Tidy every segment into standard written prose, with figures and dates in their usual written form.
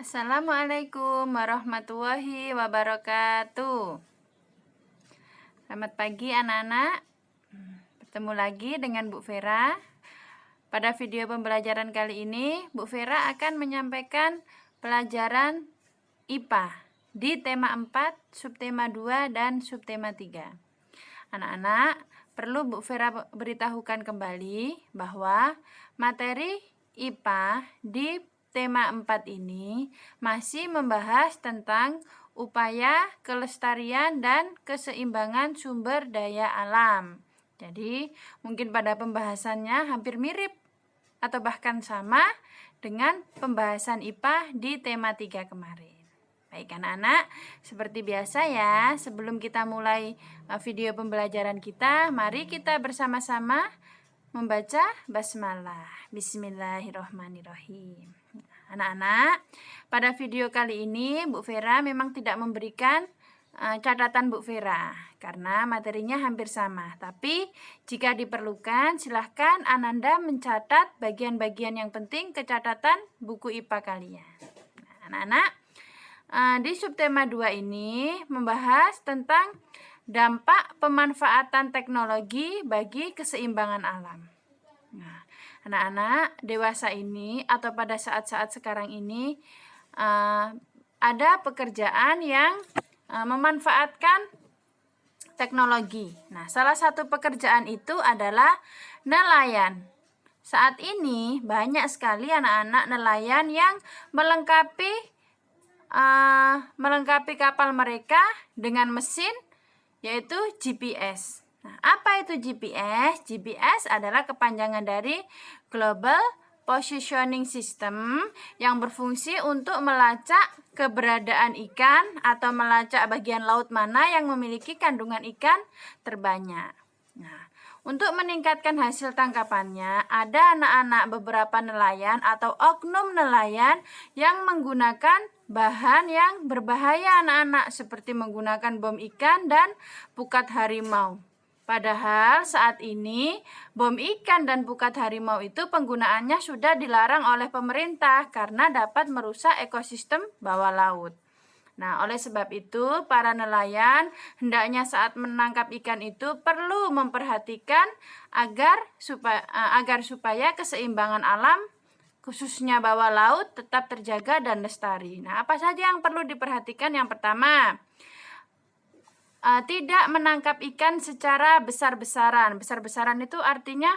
Assalamualaikum warahmatullahi wabarakatuh. Selamat pagi anak-anak. Bertemu lagi dengan Bu Vera. Pada video pembelajaran kali ini, Bu Vera akan menyampaikan pelajaran IPA di tema 4, subtema 2, dan subtema 3. Anak-anak, perlu Bu Vera beritahukan kembali bahwa materi IPA di tema 4 ini masih membahas tentang upaya kelestarian dan keseimbangan sumber daya alam. Jadi, mungkin pada pembahasannya hampir mirip atau bahkan sama dengan pembahasan IPA di tema 3 kemarin. Baik anak-anak, seperti biasa ya, sebelum kita mulai video pembelajaran kita, mari kita bersama-sama membaca basmalah. Bismillahirrahmanirrahim. Anak-anak, pada video kali ini Bu Vera memang tidak memberikan catatan Bu Vera karena materinya hampir sama. Tapi jika diperlukan, silahkan Ananda mencatat bagian-bagian yang penting ke catatan buku IPA kalian. Anak-anak, di subtema 2 ini membahas tentang dampak pemanfaatan teknologi bagi keseimbangan alam. Nah, anak-anak dewasa ini atau pada saat-saat sekarang ini ada pekerjaan yang memanfaatkan teknologi. Nah, salah satu pekerjaan itu adalah nelayan. Saat ini banyak sekali anak-anak nelayan yang melengkapi kapal mereka dengan mesin yaitu GPS. Nah, apa itu GPS? GPS adalah kepanjangan dari Global Positioning System yang berfungsi untuk melacak keberadaan ikan atau melacak bagian laut mana yang memiliki kandungan ikan terbanyak. Nah, untuk meningkatkan hasil tangkapannya, ada anak-anak beberapa nelayan atau oknum nelayan yang menggunakan bahan yang berbahaya anak-anak seperti menggunakan bom ikan dan pukat harimau. Padahal saat ini bom ikan dan pukat harimau itu penggunaannya sudah dilarang oleh pemerintah karena dapat merusak ekosistem bawah laut. Nah, oleh sebab itu para nelayan hendaknya saat menangkap ikan itu perlu memperhatikan agar supaya keseimbangan alam khususnya bawah laut tetap terjaga dan lestari. Nah, apa saja yang perlu diperhatikan? Yang pertama, tidak menangkap ikan secara besar-besaran. Besar-besaran itu artinya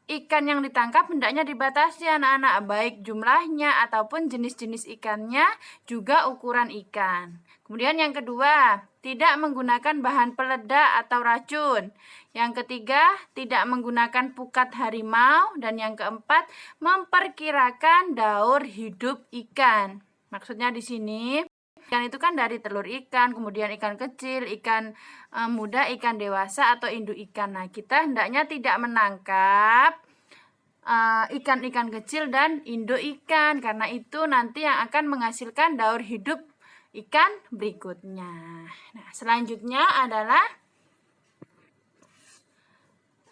ikan yang ditangkap hendaknya dibatasi anak-anak, baik jumlahnya ataupun jenis-jenis ikannya, juga ukuran ikan. Kemudian yang kedua, tidak menggunakan bahan peledak atau racun. Yang ketiga, tidak menggunakan pukat harimau. Dan yang keempat, memperkirakan daur hidup ikan. Maksudnya di sini, ikan itu kan dari telur ikan, kemudian ikan kecil, ikan muda, ikan dewasa, atau induk ikan. Nah, kita hendaknya tidak menangkap ikan-ikan kecil dan induk ikan, karena itu nanti yang akan menghasilkan daur hidup ikan berikutnya. Nah, selanjutnya adalah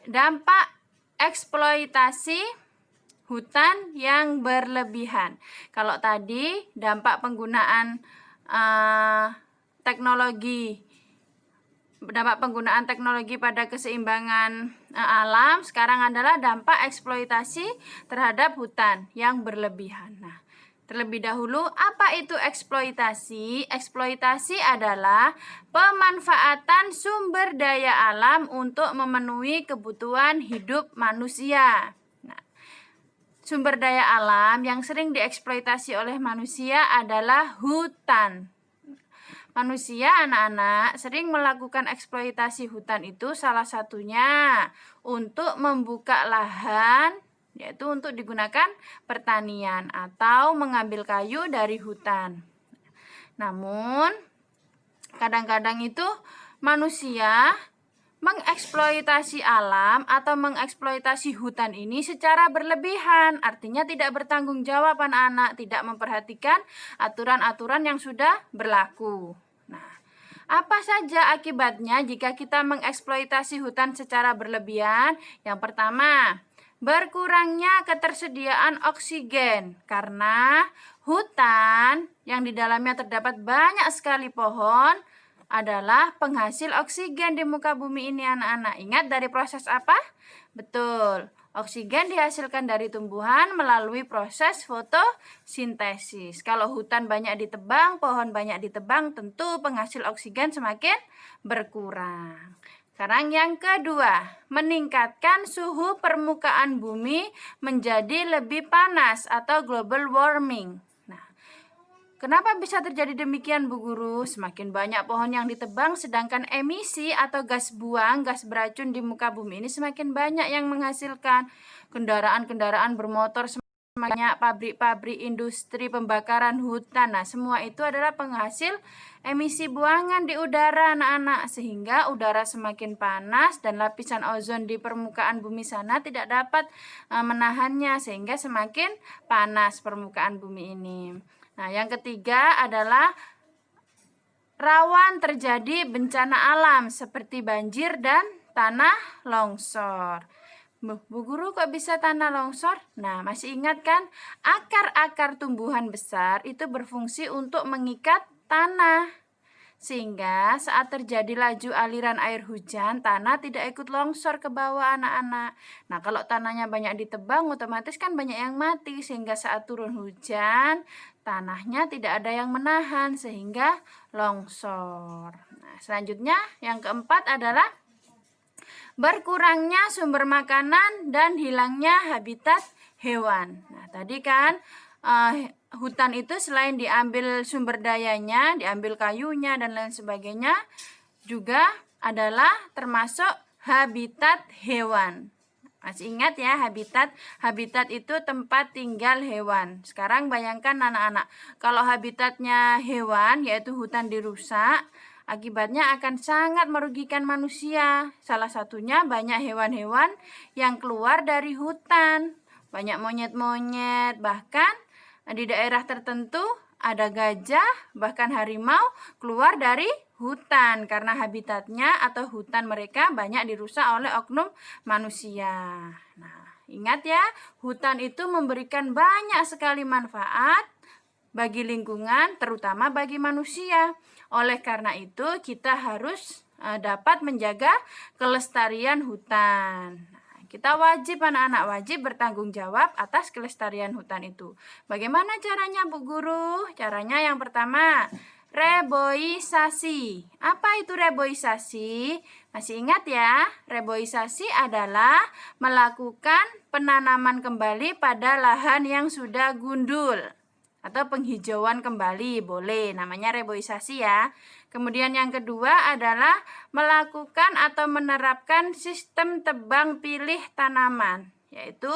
dampak eksploitasi hutan yang berlebihan. Kalau tadi dampak penggunaan dampak penggunaan teknologi pada keseimbangan alam, sekarang adalah dampak eksploitasi terhadap hutan yang berlebihan. Nah, terlebih dahulu, apa itu eksploitasi? Eksploitasi adalah pemanfaatan sumber daya alam untuk memenuhi kebutuhan hidup manusia. Sumber daya alam yang sering dieksploitasi oleh manusia adalah hutan. Manusia, anak-anak, sering melakukan eksploitasi hutan itu salah satunya untuk membuka lahan, yaitu untuk digunakan pertanian atau mengambil kayu dari hutan. Namun, kadang-kadang itu manusia mengeksploitasi alam atau mengeksploitasi hutan ini secara berlebihan, artinya tidak bertanggung jawab anak-anak, tidak memperhatikan aturan-aturan yang sudah berlaku. Nah, apa saja akibatnya jika kita mengeksploitasi hutan secara berlebihan? Yang pertama, berkurangnya ketersediaan oksigen karena hutan yang di dalamnya terdapat banyak sekali pohon adalah penghasil oksigen di muka bumi ini anak-anak. Ingat dari proses apa? Betul, oksigen dihasilkan dari tumbuhan melalui proses fotosintesis. Kalau hutan banyak ditebang, pohon banyak ditebang, tentu penghasil oksigen semakin berkurang. Sekarang yang kedua, meningkatkan suhu permukaan bumi menjadi lebih panas atau global warming. Kenapa bisa terjadi demikian Bu Guru? Semakin banyak pohon yang ditebang sedangkan emisi atau gas buang, gas beracun di muka bumi ini semakin banyak yang menghasilkan. Kendaraan-kendaraan bermotor semakin banyak, pabrik-pabrik, industri, pembakaran hutan. Nah, semua itu adalah penghasil emisi buangan di udara anak-anak. Sehingga udara semakin panas dan lapisan ozon di permukaan bumi sana tidak dapat menahannya. Sehingga semakin panas permukaan bumi ini. Nah, yang ketiga adalah rawan terjadi bencana alam seperti banjir dan tanah longsor. Bu Guru, kok bisa tanah longsor? Nah, masih ingat kan? Akar-akar tumbuhan besar itu berfungsi untuk mengikat tanah. Sehingga saat terjadi laju aliran air hujan, tanah tidak ikut longsor ke bawah anak-anak. Nah, kalau tanahnya banyak ditebang, otomatis kan banyak yang mati. Sehingga saat turun hujan, tanahnya tidak ada yang menahan, sehingga longsor. Nah, selanjutnya yang keempat adalah berkurangnya sumber makanan dan hilangnya habitat hewan. Nah, tadi kan hutan itu selain diambil sumber dayanya, diambil kayunya dan lain sebagainya, juga adalah termasuk habitat hewan. Masih ingat ya, habitat itu tempat tinggal hewan. Sekarang bayangkan anak-anak, kalau habitatnya hewan yaitu hutan dirusak, akibatnya akan sangat merugikan manusia. Salah satunya banyak hewan-hewan yang keluar dari hutan. Banyak monyet-monyet, bahkan di daerah tertentu ada gajah, bahkan harimau keluar dari hutan karena habitatnya atau hutan mereka banyak dirusak oleh oknum manusia. Nah, ingat ya, hutan itu memberikan banyak sekali manfaat bagi lingkungan, terutama bagi manusia. Oleh karena itu, kita harus dapat menjaga kelestarian hutan. Kita wajib, anak-anak wajib bertanggung jawab atas kelestarian hutan itu. Bagaimana caranya Bu Guru? Caranya yang pertama, reboisasi. Apa itu reboisasi? Masih ingat ya? Reboisasi adalah melakukan penanaman kembali pada lahan yang sudah gundul. Atau penghijauan kembali, boleh, namanya reboisasi ya. Kemudian yang kedua adalah melakukan atau menerapkan sistem tebang pilih tanaman, yaitu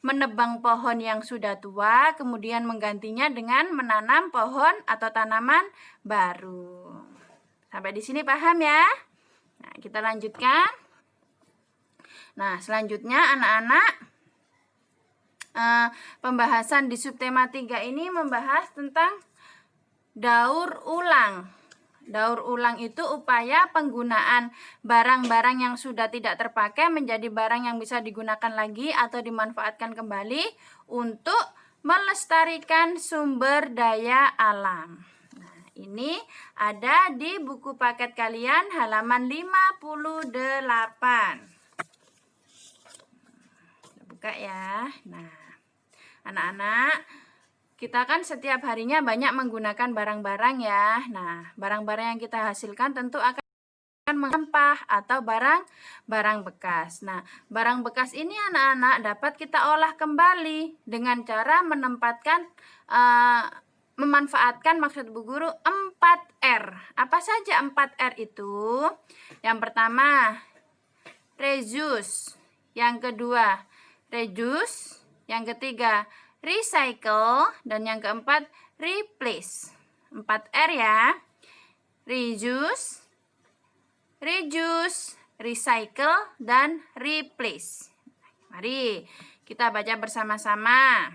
menebang pohon yang sudah tua, kemudian menggantinya dengan menanam pohon atau tanaman baru. Sampai di sini paham ya? Nah, kita lanjutkan. Nah, selanjutnya anak-anak, pembahasan di subtema 3 ini membahas tentang daur ulang. Daur ulang itu upaya penggunaan barang-barang yang sudah tidak terpakai menjadi barang yang bisa digunakan lagi atau dimanfaatkan kembali untuk melestarikan sumber daya alam. Nah, ini ada di buku paket kalian halaman 58. Buka ya. Nah, anak-anak, kita kan setiap harinya banyak menggunakan barang-barang ya. Nah, barang-barang yang kita hasilkan tentu akan sampah atau barang bekas. Nah, barang bekas ini anak-anak dapat kita olah kembali dengan cara memanfaatkan maksud Bu Guru 4R. Apa saja 4R itu? Yang pertama, reuse. Yang kedua, reduce. Yang ketiga, recycle. Dan yang keempat, replace. 4R ya. Reuse, recycle, dan replace. Mari kita baca bersama-sama.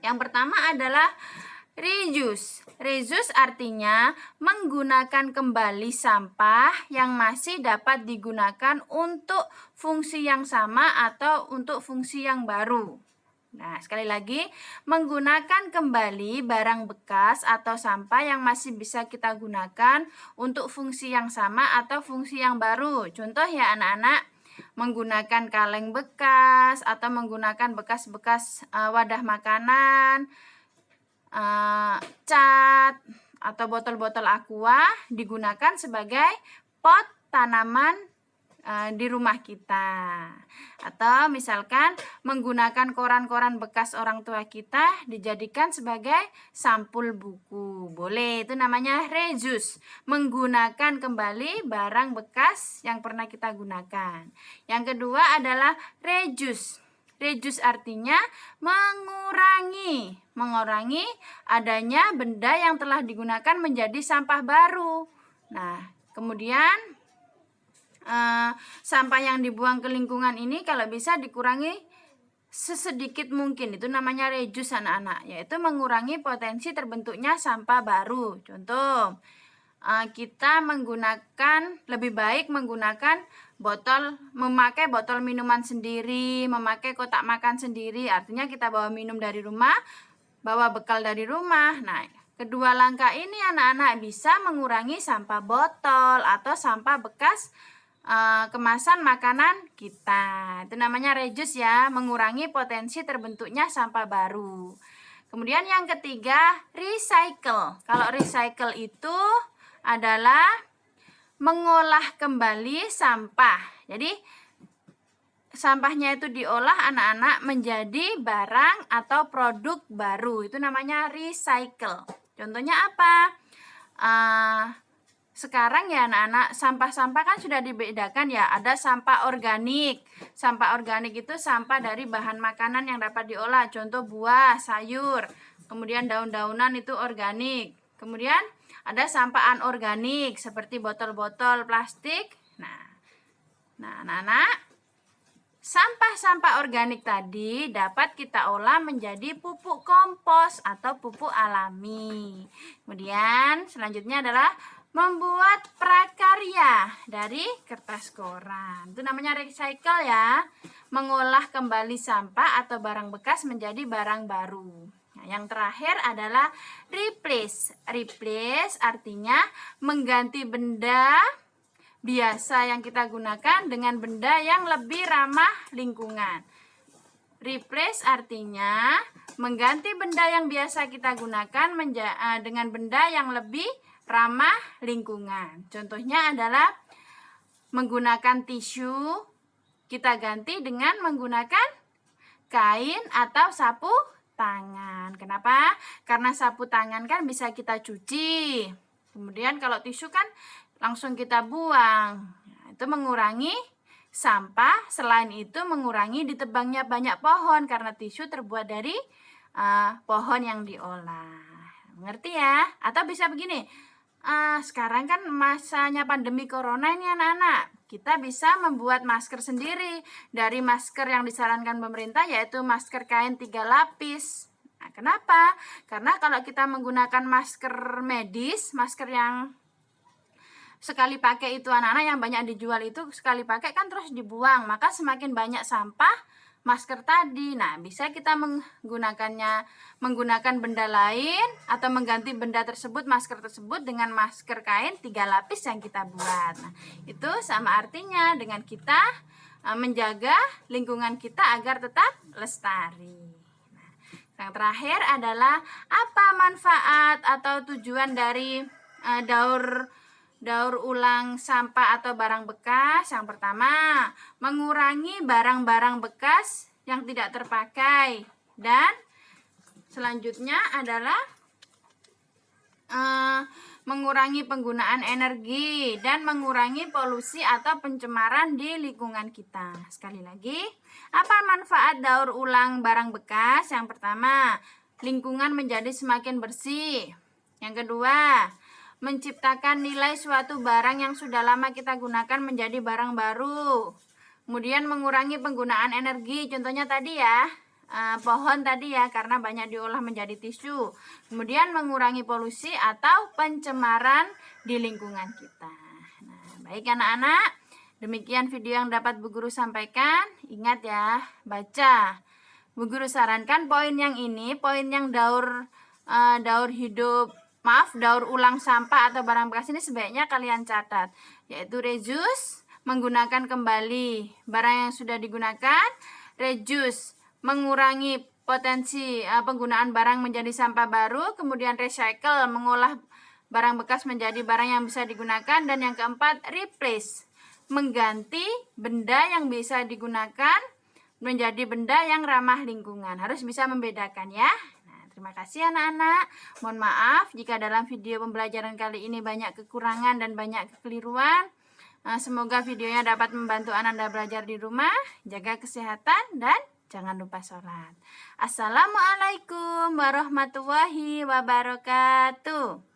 Yang pertama adalah reuse. Reuse artinya menggunakan kembali sampah yang masih dapat digunakan untuk fungsi yang sama atau untuk fungsi yang baru. Nah, sekali lagi, menggunakan kembali barang bekas atau sampah yang masih bisa kita gunakan untuk fungsi yang sama atau fungsi yang baru. Contoh ya anak-anak, menggunakan kaleng bekas atau menggunakan bekas-bekas wadah makanan, cat, atau botol-botol aqua digunakan sebagai pot tanaman di rumah kita. Atau misalkan menggunakan koran-koran bekas orang tua kita dijadikan sebagai sampul buku. Boleh, itu namanya reuse. Menggunakan kembali barang bekas yang pernah kita gunakan. Yang kedua adalah reduce. Reduce artinya mengurangi. Mengurangi adanya benda yang telah digunakan menjadi sampah baru. Nah, kemudian sampah yang dibuang ke lingkungan ini kalau bisa dikurangi sesedikit mungkin. Itu namanya reduce anak-anak, yaitu mengurangi potensi terbentuknya sampah baru. Contoh, kita lebih baik menggunakan memakai botol minuman sendiri, memakai kotak makan sendiri. Artinya kita bawa minum dari rumah, bawa bekal dari rumah. Nah, kedua langkah ini anak-anak bisa mengurangi sampah botol atau sampah bekas kemasan makanan kita. Itu namanya reduce ya, mengurangi potensi terbentuknya sampah baru. Kemudian yang ketiga, recycle. Kalau recycle itu adalah mengolah kembali sampah. Jadi sampahnya itu diolah anak-anak menjadi barang atau produk baru. Itu namanya recycle. Contohnya apa? Sekarang ya anak-anak, sampah-sampah kan sudah dibedakan ya. Ada sampah organik. Sampah organik itu sampah dari bahan makanan yang dapat diolah. Contoh buah, sayur. Kemudian daun-daunan itu organik. Kemudian ada sampah anorganik seperti botol-botol plastik. Nah anak-anak, sampah-sampah organik tadi dapat kita olah menjadi pupuk kompos atau pupuk alami. Kemudian selanjutnya adalah membuat prakarya dari kertas koran. Itu namanya recycle ya. Mengolah kembali sampah atau barang bekas menjadi barang baru. Nah, yang terakhir adalah replace. Replace artinya mengganti benda biasa yang kita gunakan dengan benda yang lebih ramah lingkungan. Replace artinya mengganti benda yang biasa kita gunakan dengan benda yang lebih ramah lingkungan. Contohnya adalah menggunakan tisu, kita ganti dengan menggunakan kain atau sapu tangan. Kenapa? Karena sapu tangan kan bisa kita cuci. Kemudian kalau tisu kan langsung kita buang. Nah, itu mengurangi sampah. Selain itu mengurangi ditebangnya banyak pohon karena tisu terbuat dari pohon yang diolah. Mengerti ya? Atau bisa begini, sekarang kan masanya pandemi corona ini anak-anak, kita bisa membuat masker sendiri dari masker yang disarankan pemerintah, yaitu masker kain 3 lapis. Nah, kenapa? Karena kalau kita menggunakan masker medis, masker yang sekali pakai itu anak-anak yang banyak dijual itu sekali pakai kan terus dibuang, maka semakin banyak sampah masker tadi. Nah, bisa kita menggunakan benda lain atau mengganti benda tersebut, masker tersebut dengan masker kain 3 lapis yang kita buat. Nah, itu sama artinya dengan kita menjaga lingkungan kita agar tetap lestari. Nah, yang terakhir adalah apa manfaat atau tujuan dari daur ulang sampah atau barang bekas. Yang pertama, mengurangi barang-barang bekas yang tidak terpakai. Dan selanjutnya adalah mengurangi penggunaan energi dan mengurangi polusi atau pencemaran di lingkungan kita. Sekali lagi, apa manfaat daur ulang barang bekas? Yang pertama, lingkungan menjadi semakin bersih. Yang kedua, menciptakan nilai suatu barang yang sudah lama kita gunakan menjadi barang baru. Kemudian mengurangi penggunaan energi, contohnya tadi ya, pohon tadi ya, karena banyak diolah menjadi tisu. Kemudian mengurangi polusi atau pencemaran di lingkungan kita. Nah, baik anak-anak, demikian video yang dapat Bu Guru sampaikan. Ingat ya, baca. Bu Guru sarankan poin yang ini, poin yang daur ulang sampah atau barang bekas ini sebaiknya kalian catat, yaitu reuse, menggunakan kembali barang yang sudah digunakan, reduce, mengurangi potensi penggunaan barang menjadi sampah baru, kemudian recycle, mengolah barang bekas menjadi barang yang bisa digunakan, dan yang keempat replace, mengganti benda yang bisa digunakan menjadi benda yang ramah lingkungan. Harus bisa membedakan ya. Nah, terima kasih anak-anak. Mohon maaf jika dalam video pembelajaran kali ini banyak kekurangan dan banyak kekeliruan. Semoga videonya dapat membantu Ananda belajar di rumah, jaga kesehatan, dan jangan lupa sholat. Assalamualaikum warahmatullahi wabarakatuh.